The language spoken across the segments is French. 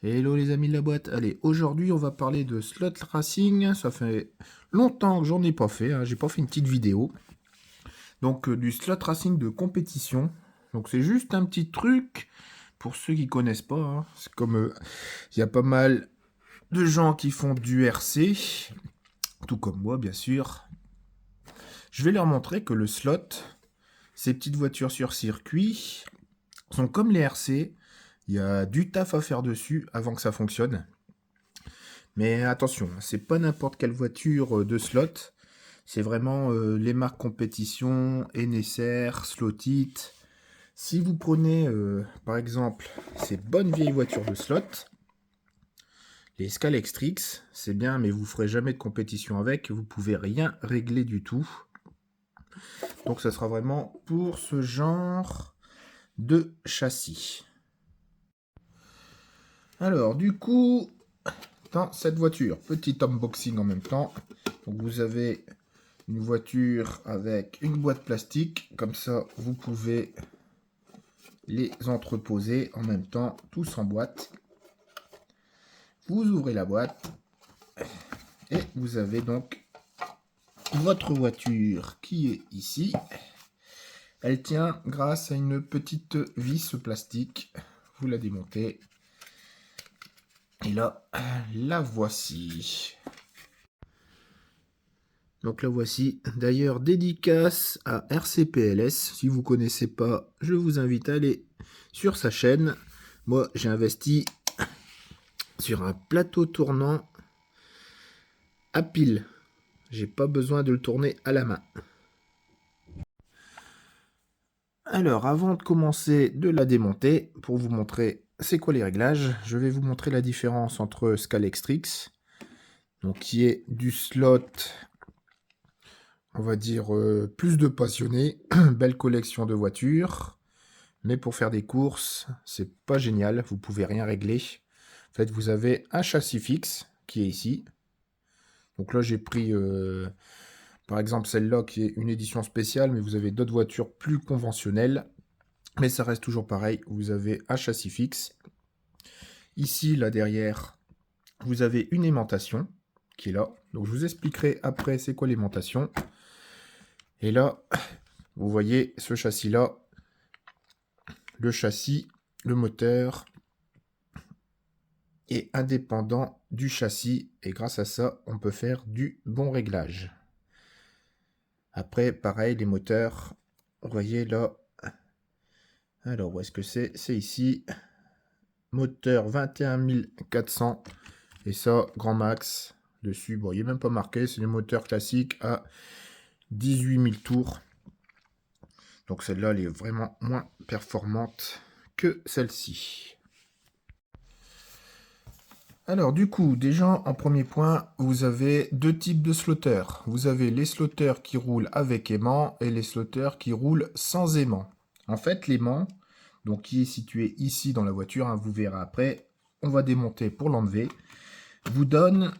Hello les amis de la boîte, allez, aujourd'hui on va parler de slot racing, ça fait longtemps que j'en ai pas fait, hein. J'ai pas fait une petite vidéo. Donc du slot racing de compétition, donc c'est juste un petit truc pour ceux qui connaissent pas, hein. C'est comme, il y a pas mal de gens qui font du RC, tout comme moi bien sûr. Je vais leur montrer que le slot, ces petites voitures sur circuit, sont comme les RC, il y a du taf à faire dessus avant que ça fonctionne. Mais attention, c'est pas n'importe quelle voiture de slot. C'est vraiment les marques compétition, NSR, Slotit. Si vous prenez par exemple ces bonnes vieilles voitures de slot, les Scalextrix, c'est bien, mais vous ferez jamais de compétition avec. Vous pouvez rien régler du tout. Donc ça sera vraiment pour ce genre de châssis. Alors du coup, dans cette voiture, petit unboxing en même temps. Donc vous avez une voiture avec une boîte plastique, comme ça vous pouvez les entreposer en même temps, tous en boîte. Vous ouvrez la boîte et vous avez donc votre voiture qui est ici. Elle tient grâce à une petite vis plastique. Vous la démontez. Et là, la voici. Donc la voici. D'ailleurs, dédicace à RCPLS. Si vous ne connaissez pas, je vous invite à aller sur sa chaîne. Moi, j'ai investi sur un plateau tournant à pile. J'ai pas besoin de le tourner à la main. Alors, avant de commencer de la démonter, pour vous montrer c'est quoi les réglages, je vais vous montrer la différence entre Scalextrix, donc qui est du slot, on va dire, plus de passionnés, belle collection de voitures, mais pour faire des courses, c'est pas génial, vous pouvez rien régler. En fait, vous avez un châssis fixe qui est ici. Donc là, j'ai pris par exemple celle-là qui est une édition spéciale, mais vous avez d'autres voitures plus conventionnelles. Mais ça reste toujours pareil, vous avez un châssis fixe. Ici, là derrière, vous avez une aimantation qui est là. Donc je vous expliquerai après c'est quoi l'aimantation. Et là, vous voyez ce châssis-là, le châssis, le moteur est indépendant du châssis. Et grâce à ça, on peut faire du bon réglage. Après, pareil, les moteurs, vous voyez là. Alors, où est-ce que c'est? C'est ici. Moteur 21400. Et ça, grand max. Dessus, bon, il n'est même pas marqué. C'est le moteur classique à 18 000 tours. Donc celle-là, elle est vraiment moins performante que celle-ci. Alors du coup, déjà en premier point, vous avez deux types de slotters. Vous avez les slotters qui roulent avec aimant et les slotters qui roulent sans aimant. En fait, l'aimant, donc qui est situé ici dans la voiture, hein, vous verrez après, on va démonter pour l'enlever, vous donne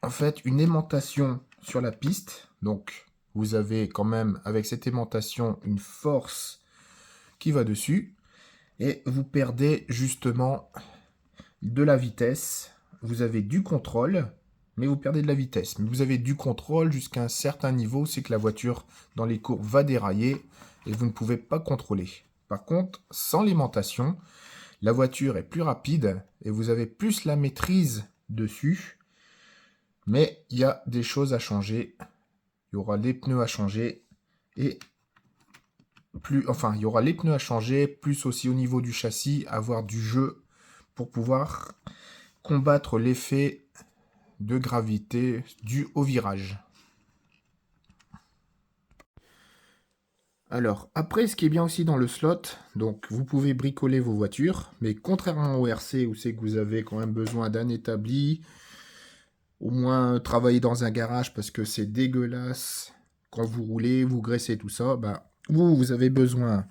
en fait une aimantation sur la piste. Donc vous avez quand même avec cette aimantation une force qui va dessus et vous perdez justement de la vitesse. Vous avez du contrôle, mais vous perdez de la vitesse. Mais vous avez du contrôle jusqu'à un certain niveau, c'est que la voiture dans les cours va dérailler et vous ne pouvez pas contrôler. Par contre, sans l'aimantation, la voiture est plus rapide et vous avez plus la maîtrise dessus. Mais il y a des choses à changer. Il y aura les pneus à changer et il y aura les pneus à changer, plus aussi au niveau du châssis, avoir du jeu pour pouvoir combattre l'effet de gravité dû au virage. Alors, après, ce qui est bien aussi dans le slot, donc vous pouvez bricoler vos voitures, mais contrairement au RC où c'est que vous avez quand même besoin d'un établi, au moins travailler dans un garage parce que c'est dégueulasse quand vous roulez, vous graissez tout ça, bah, vous avez besoin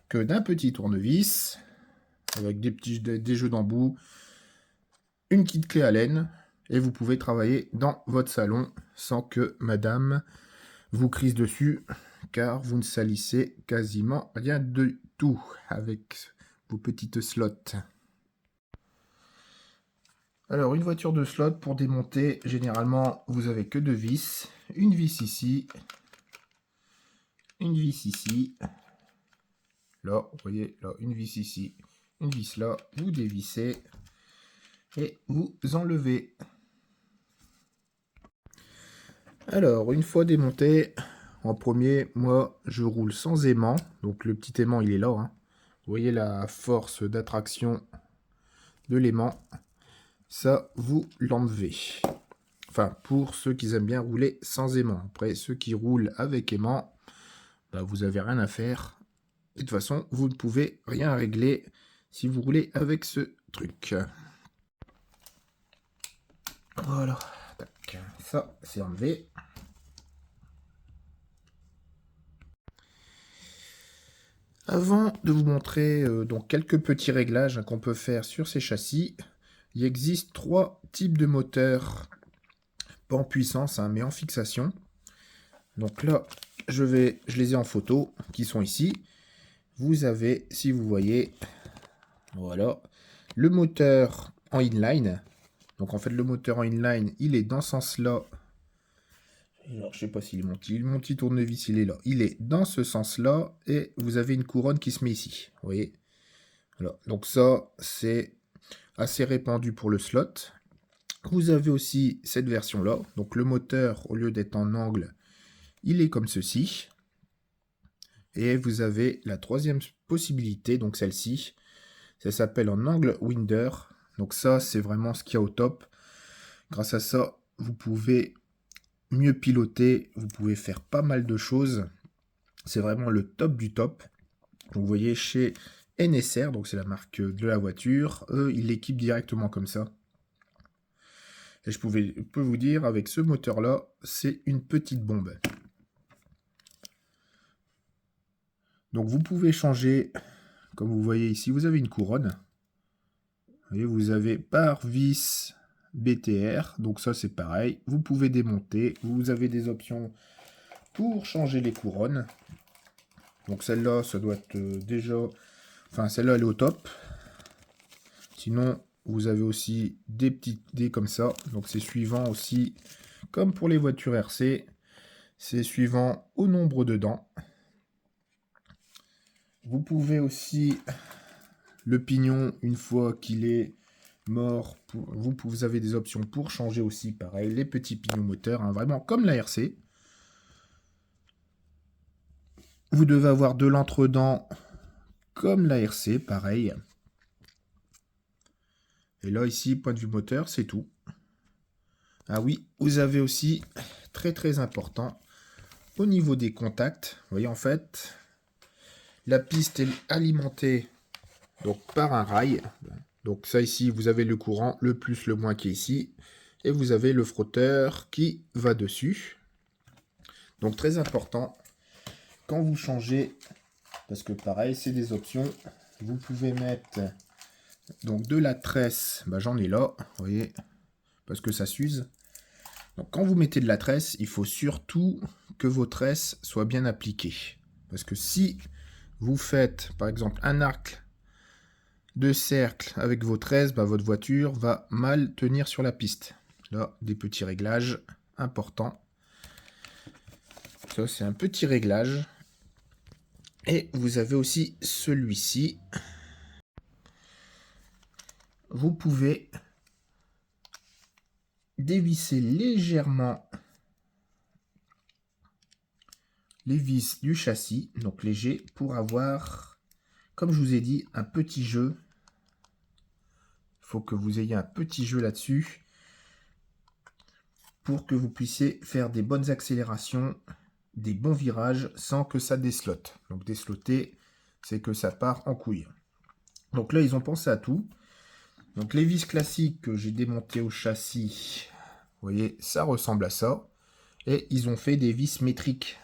que d'un petit tournevis avec des jeux d'embout, une petite clé Allen et vous pouvez travailler dans votre salon sans que madame vous crise dessus car vous ne salissez quasiment rien de tout avec vos petites slots. Alors, une voiture de slot, pour démonter, généralement, vous avez que 2 vis. Une vis ici. Une vis ici. Là, vous voyez, là, une vis ici. Une vis là. Vous dévissez. Et vous enlevez. Alors, une fois démonté, en premier, moi, je roule sans aimant. Donc, le petit aimant, il est là, hein. Vous voyez la force d'attraction de l'aimant. Ça, vous l'enlevez. Enfin, pour ceux qui aiment bien rouler sans aimant. Après, ceux qui roulent avec aimant, bah, vous n'avez rien à faire. Et de toute façon, vous ne pouvez rien régler si vous roulez avec ce truc. Voilà. Tac. Ça, c'est enlevé. Avant de vous montrer donc quelques petits réglages qu'on peut faire sur ces châssis, il existe 3 types de moteurs, pas en puissance, hein, mais en fixation. Donc là, je les ai en photo, qui sont ici. Vous avez, si vous voyez, voilà, le moteur en inline. Donc en fait, le moteur en inline, il est dans ce sens-là. Alors, je sais pas s'il est mon petit tournevis, il est là. Il est dans ce sens-là, et vous avez une couronne qui se met ici. Vous voyez? Voilà. Donc ça, c'est assez répandu pour le slot. Vous avez aussi cette version-là. Donc le moteur, au lieu d'être en angle, il est comme ceci. Et vous avez la troisième possibilité, donc celle-ci. Ça s'appelle en angle winder. Donc ça, c'est vraiment ce qu'il y a au top. Grâce à ça, vous pouvez mieux piloter. Vous pouvez faire pas mal de choses. C'est vraiment le top du top. Vous voyez chez NSR, donc c'est la marque de la voiture, eux, ils l'équipent directement comme ça. Et je peux vous dire, avec ce moteur-là, c'est une petite bombe. Donc vous pouvez changer, comme vous voyez ici, vous avez une couronne. Vous avez par vis BTR, donc ça c'est pareil. Vous pouvez démonter, vous avez des options pour changer les couronnes. Donc celle-là, ça doit être déjà... Enfin, celle-là, elle est au top. Sinon, vous avez aussi des petites dés comme ça. Donc c'est suivant aussi, comme pour les voitures RC, c'est suivant au nombre de dents. Vous pouvez aussi, le pignon, une fois qu'il est mort, vous avez des options pour changer aussi, pareil, les petits pignons moteurs, hein, vraiment comme la RC. Vous devez avoir de l'entre-dents comme la RC, pareil. Et là, ici, point de vue moteur, c'est tout. Ah oui, vous avez aussi, très très important, au niveau des contacts, vous voyez en fait, la piste est alimentée donc, par un rail. Donc ça ici, vous avez le courant, le plus, le moins qui est ici. Et vous avez le frotteur qui va dessus. Donc très important, quand vous changez, parce que pareil, c'est des options, vous pouvez mettre donc de la tresse, bah, j'en ai là, vous voyez, parce que ça s'use. Donc quand vous mettez de la tresse, il faut surtout que vos tresses soient bien appliquées. Parce que si vous faites, par exemple, un arc de cercle avec vos tresses, bah, votre voiture va mal tenir sur la piste. Là, des petits réglages importants. Ça, c'est un petit réglage. Et vous avez aussi celui-ci. Vous pouvez dévisser légèrement les vis du châssis, donc léger, pour avoir, comme je vous ai dit, un petit jeu. Il faut que vous ayez un petit jeu là-dessus pour que vous puissiez faire des bonnes accélérations, des bons virages sans que ça déslotte. Donc désloter, c'est que ça part en couille. Donc là, ils ont pensé à tout. Donc les vis classiques que j'ai démontées au châssis, vous voyez, ça ressemble à ça. Et ils ont fait des vis métriques.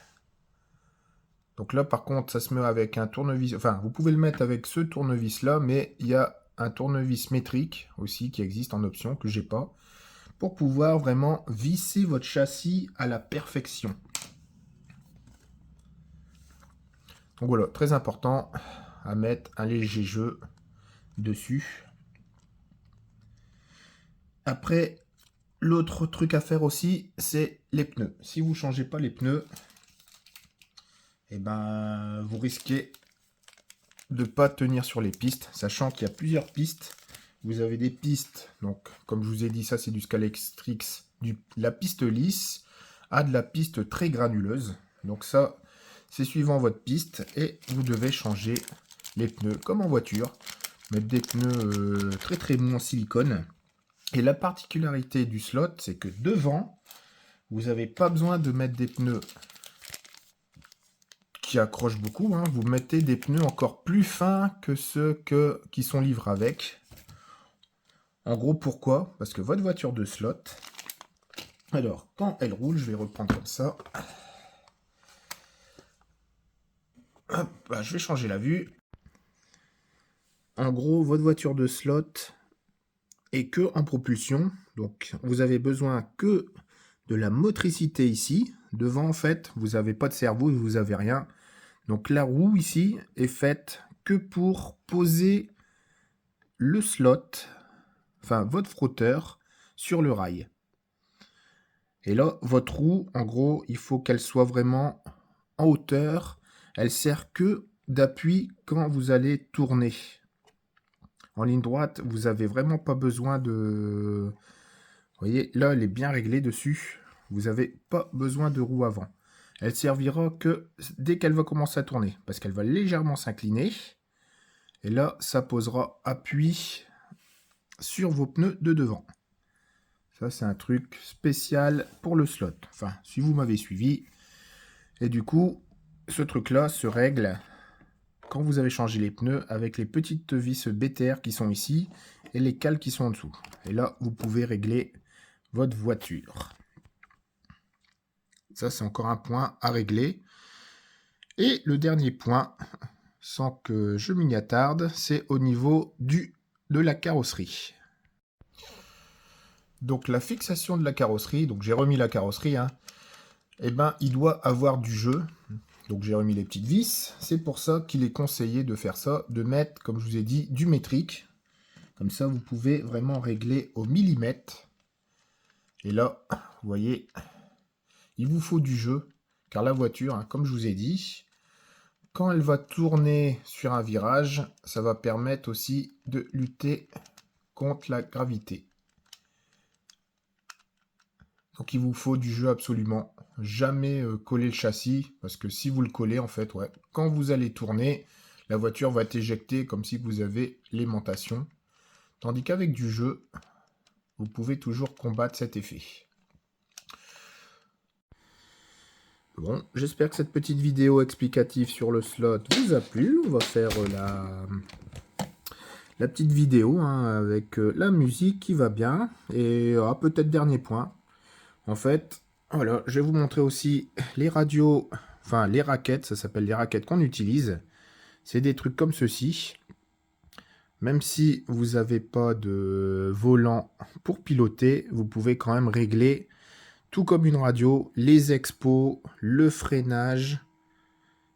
Donc là, par contre, ça se met avec un tournevis. Enfin, vous pouvez le mettre avec ce tournevis-là, mais il y a un tournevis métrique aussi qui existe en option, que j'ai pas, pour pouvoir vraiment visser votre châssis à la perfection. Donc voilà, très important à mettre un léger jeu dessus. Après, l'autre truc à faire aussi, c'est les pneus. Si vous ne changez pas les pneus, eh ben, vous risquez de ne pas tenir sur les pistes, sachant qu'il y a plusieurs pistes. Vous avez des pistes, donc comme je vous ai dit, ça c'est du Scalextrix, la piste lisse à de la piste très granuleuse. Donc ça, c'est suivant votre piste et vous devez changer les pneus comme en voiture. Mettre des pneus très très mous en silicone. Et la particularité du slot, c'est que devant, vous n'avez pas besoin de mettre des pneus qui accrochent beaucoup. Hein. Vous mettez des pneus encore plus fins que ceux qui sont livrés avec. En gros, pourquoi? Parce que votre voiture de slot, alors quand elle roule, je vais reprendre comme ça. Hop, bah, je vais changer la vue. En gros, votre voiture de slot est que en propulsion. Donc, vous avez besoin que de la motricité ici. Devant, en fait, vous n'avez pas de cerveau, vous n'avez rien. Donc, la roue ici est faite que pour poser le slot, enfin, votre frotteur, sur le rail. Et là, votre roue, en gros, il faut qu'elle soit vraiment en hauteur. Elle sert que d'appui quand vous allez tourner. En ligne droite, vous n'avez vraiment pas besoin de... Vous voyez, là, elle est bien réglée dessus. Vous n'avez pas besoin de roue avant. Elle servira que dès qu'elle va commencer à tourner, parce qu'elle va légèrement s'incliner. Et là, ça posera appui sur vos pneus de devant. Ça, c'est un truc spécial pour le slot. Enfin, si vous m'avez suivi. Et du coup, ce truc-là se règle quand vous avez changé les pneus avec les petites vis BTR qui sont ici et les cales qui sont en dessous. Et là, vous pouvez régler votre voiture. Ça, c'est encore un point à régler. Et le dernier point, sans que je m'y attarde, c'est au niveau de la carrosserie. Donc la fixation de la carrosserie, donc j'ai remis la carrosserie, hein, eh ben, il doit avoir du jeu. Donc j'ai remis les petites vis. C'est pour ça qu'il est conseillé de faire ça, de mettre, comme je vous ai dit, du métrique. Comme ça, vous pouvez vraiment régler au millimètre. Et là, vous voyez, il vous faut du jeu. Car la voiture, hein, comme je vous ai dit, quand elle va tourner sur un virage, ça va permettre aussi de lutter contre la gravité. Donc il vous faut du jeu absolument. Jamais coller le châssis, parce que si vous le collez, en fait, ouais, quand vous allez tourner, la voiture va être éjectée comme si vous avez l'aimantation. Tandis qu'avec du jeu, vous pouvez toujours combattre cet effet. Bon, j'espère que cette petite vidéo explicative sur le slot vous a plu. On va faire la petite vidéo hein, avec la musique qui va bien. Et peut-être dernier point. En fait, voilà, je vais vous montrer aussi les radios, enfin les raquettes, ça s'appelle les raquettes qu'on utilise. C'est des trucs comme ceci. Même si vous n'avez pas de volant pour piloter, vous pouvez quand même régler, tout comme une radio, les expos, le freinage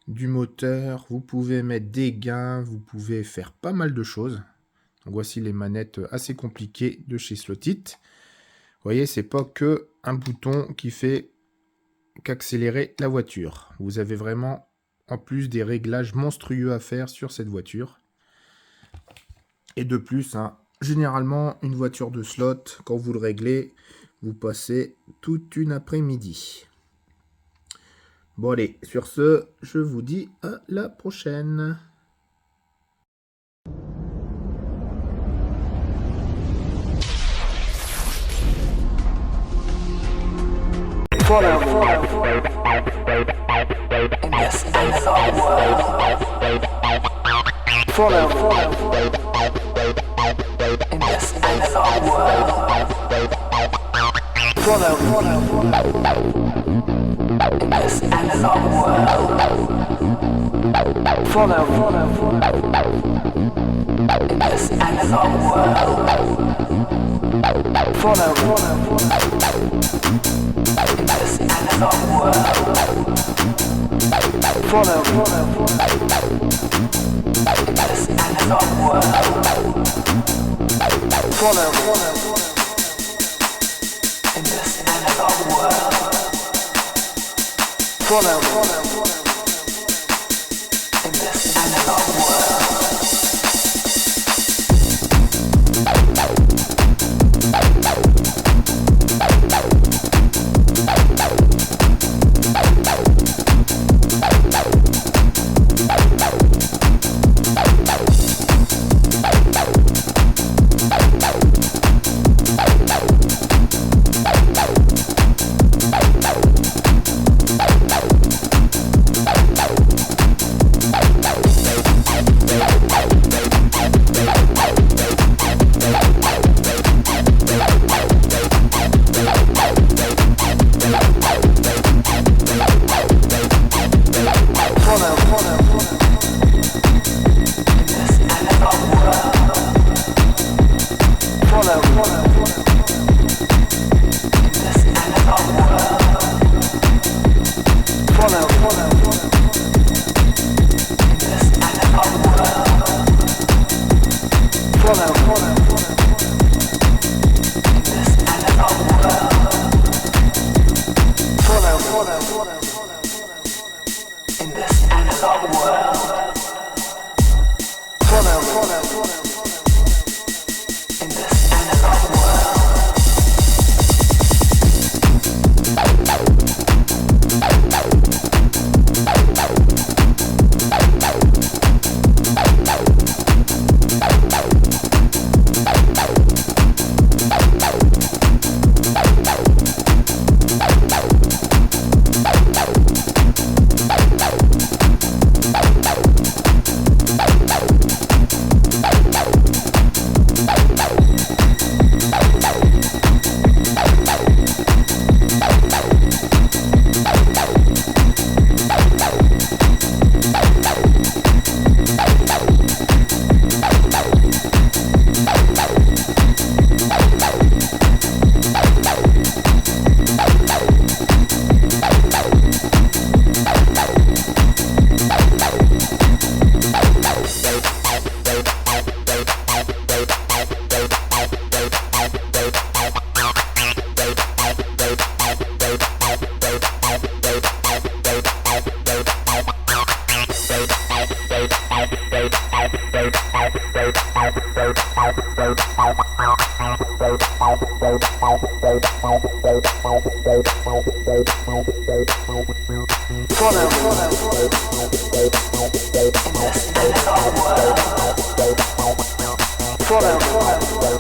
du moteur. Vous pouvez mettre des gains, vous pouvez faire pas mal de choses. Donc voici les manettes assez compliquées de chez Slotit. Vous voyez, c'est pas que un bouton qui fait qu'accélérer la voiture. Vous avez vraiment, en plus, des réglages monstrueux à faire sur cette voiture. Et de plus, hein, généralement, une voiture de slot, quand vous le réglez, vous passez toute une après-midi. Bon allez, sur ce, je vous dis à la prochaine. Follow.